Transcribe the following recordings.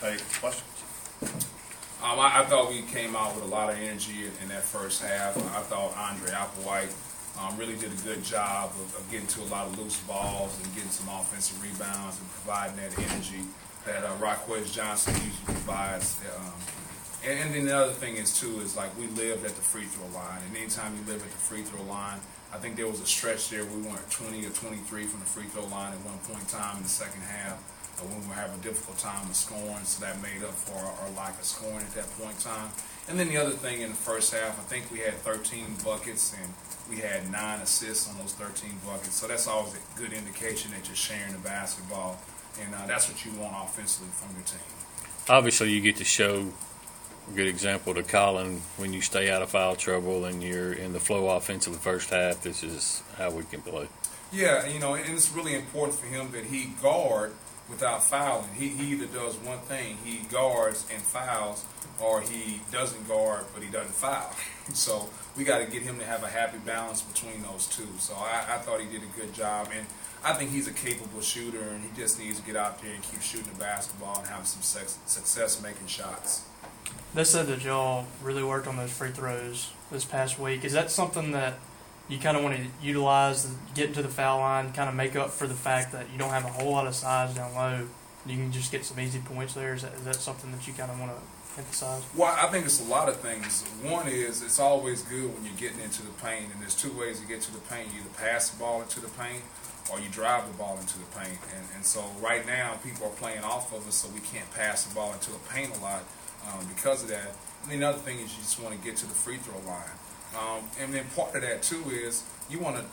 Hey, questions? I thought we came out with a lot of energy in that first half. I thought Andre Applewhite really did a good job of getting to a lot of loose balls and getting some offensive rebounds and providing that energy that Raquez Johnson usually provides. And then the other thing is, too, is like we lived at the free throw line. And anytime you live at the free throw line, I think there was a stretch there we weren't 20 or 23 from the free throw line at one point in time in the second half. When we were having a difficult time with scoring, so that made up for our lack of scoring at that point in time. And then the other thing in the first half, I think we had 13 buckets and we had 9 assists on those 13 buckets. So that's always a good indication that you're sharing the basketball, and that's what you want offensively from your team. Obviously, you get to show a good example to Colin when you stay out of foul trouble and you're in the flow offense of the first half. This is how we can play. Yeah, and it's really important for him that he guard without fouling. He either does one thing, he guards and fouls, or he doesn't guard but he doesn't foul. So we got to get him to have a happy balance between those two. So I thought he did a good job, and I think he's a capable shooter, and he just needs to get out there and keep shooting the basketball and have some success making shots. They said that y'all really worked on those free throws this past week. Is that something that you kind of want to utilize, get into the foul line, kind of make up for the fact that you don't have a whole lot of size down low? You can just get some easy points there. Is that something that you kind of want to emphasize? Well, I think it's a lot of things. One is it's always good when you're getting into the paint, and there's two ways to get to the paint. You either pass the ball into the paint or you drive the ball into the paint. And so right now people are playing off of us, so we can't pass the ball into the paint a lot because of that. And then the other thing is you just want to get to the free throw line. And then part of that, too, is you want to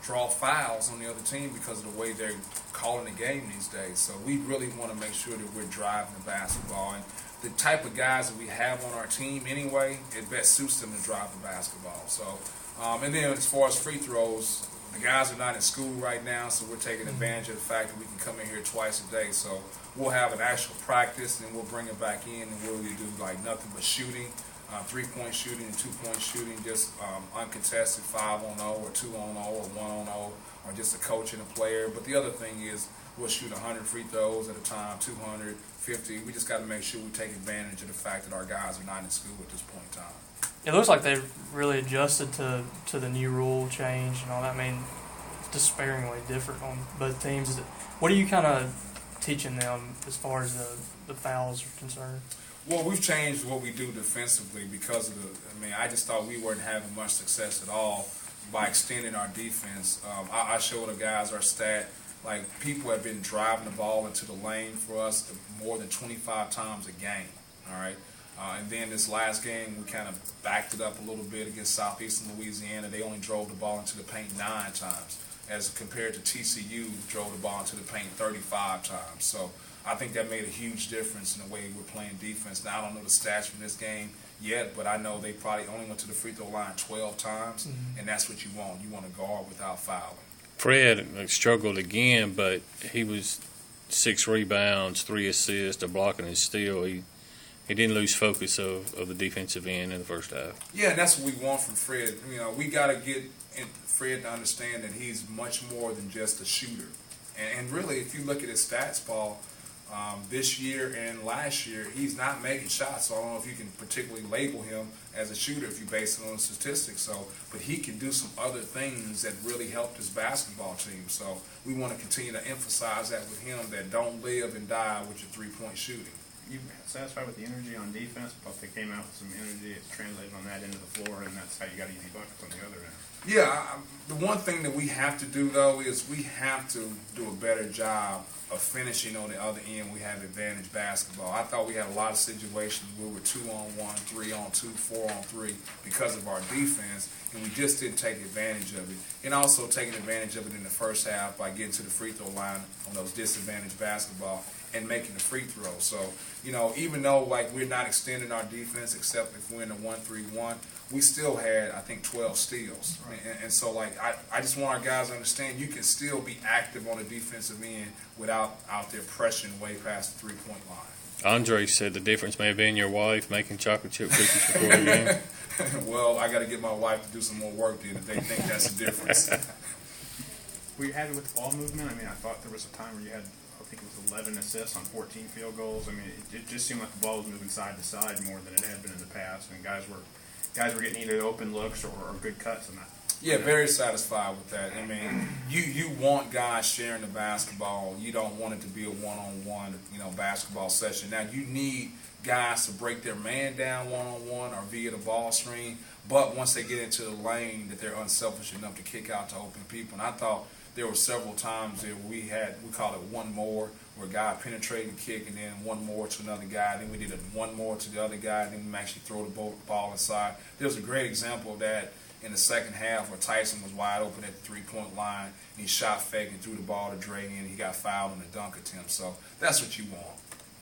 draw fouls on the other team because of the way they're calling the game these days. So we really want to make sure that we're driving the basketball. And the type of guys that we have on our team anyway, it best suits them to drive the basketball. So, and then as far as free throws, the guys are not in school right now, so we're taking advantage of the fact that we can come in here twice a day. So we'll have an actual practice, and we'll bring it back in, and we'll really do like nothing but shooting. 3-point shooting and 2-point shooting, just uncontested 5-on-0 or 2-on-0 or 1-on-0, or just a coach and a player. But the other thing is we'll shoot 100 free throws at a time, 250. We just got to make sure we take advantage of the fact that our guys are not in school at this point in time. It looks like they've really adjusted to the new rule change and all that. I mean, despairingly different on both teams. What are you kind of teaching them as far as the fouls are concerned? Well, we've changed what we do defensively because of I just thought we weren't having much success at all by extending our defense. I showed the guys our stat. Like, people have been driving the ball into the lane for us more than 25 times a game, all right? And then this last game, we kind of backed it up a little bit against Southeastern Louisiana. They only drove the ball into the paint 9 times, as compared to TCU, drove the ball into the paint 35 times. So I think that made a huge difference in the way we're playing defense. Now, I don't know the stats from this game yet, but I know they probably only went to the free throw line 12 times, and that's what you want. You want to guard without fouling. Fred struggled again, but he was 6 rebounds, 3 assists, a block and a steal. He didn't lose focus of the defensive end in the first half. Yeah, and that's what we want from Fred. We got to get Fred to understand that he's much more than just a shooter. And really, if you look at his stats, Paul, this year and last year, he's not making shots. So I don't know if you can particularly label him as a shooter if you base it on statistics. But he can do some other things that really helped his basketball team. So we want to continue to emphasize that with him, that don't live and die with your 3-point shooting. You satisfied with the energy on defense? But they came out with some energy. It's translated on that end of the floor, and that's how you got easy buckets on the other end. Yeah, the one thing that we have to do, though, is we have to do a better job of finishing on the other end. We have advantage basketball. I thought we had a lot of situations where we were 2-on-1, 3-on-2, 4-on-3 because of our defense, and we just didn't take advantage of it. And also taking advantage of it in the first half by getting to the free throw line on those disadvantaged basketball and making the free throw. So, even though we're not extending our defense except if we're in a 1-3-1, we still had, I think, 12 steals. Right. And so, I just want our guys to understand you can still be active on the defensive end without out there pressuring way past the 3-point line. Andre said the difference may have been your wife making chocolate chip cookies before the game. Well, I got to get my wife to do some more work then if they think that's the difference. Were you happy with the ball movement? I thought there was a time where you had think it was 11 assists on 14 field goals. I mean, it just seemed like the ball was moving side to side more than it had been in the past, and guys were getting either open looks or good cuts on that. Yeah, very satisfied with that. I mean, you want guys sharing the basketball. You don't want it to be a one-on-one, basketball session. Now, you need guys to break their man down one-on-one or via the ball screen, but once they get into the lane, that they're unselfish enough to kick out to open people. And I thought there were several times there where we call it one more, where a guy penetrated the kick, and then one more to another guy. Then we did one more to the other guy, and then we actually throw the ball inside. There was a great example of that in the second half where Tyson was wide open at the three-point line, and he shot fake and threw the ball to Dre, and he got fouled on the dunk attempt. So that's what you want.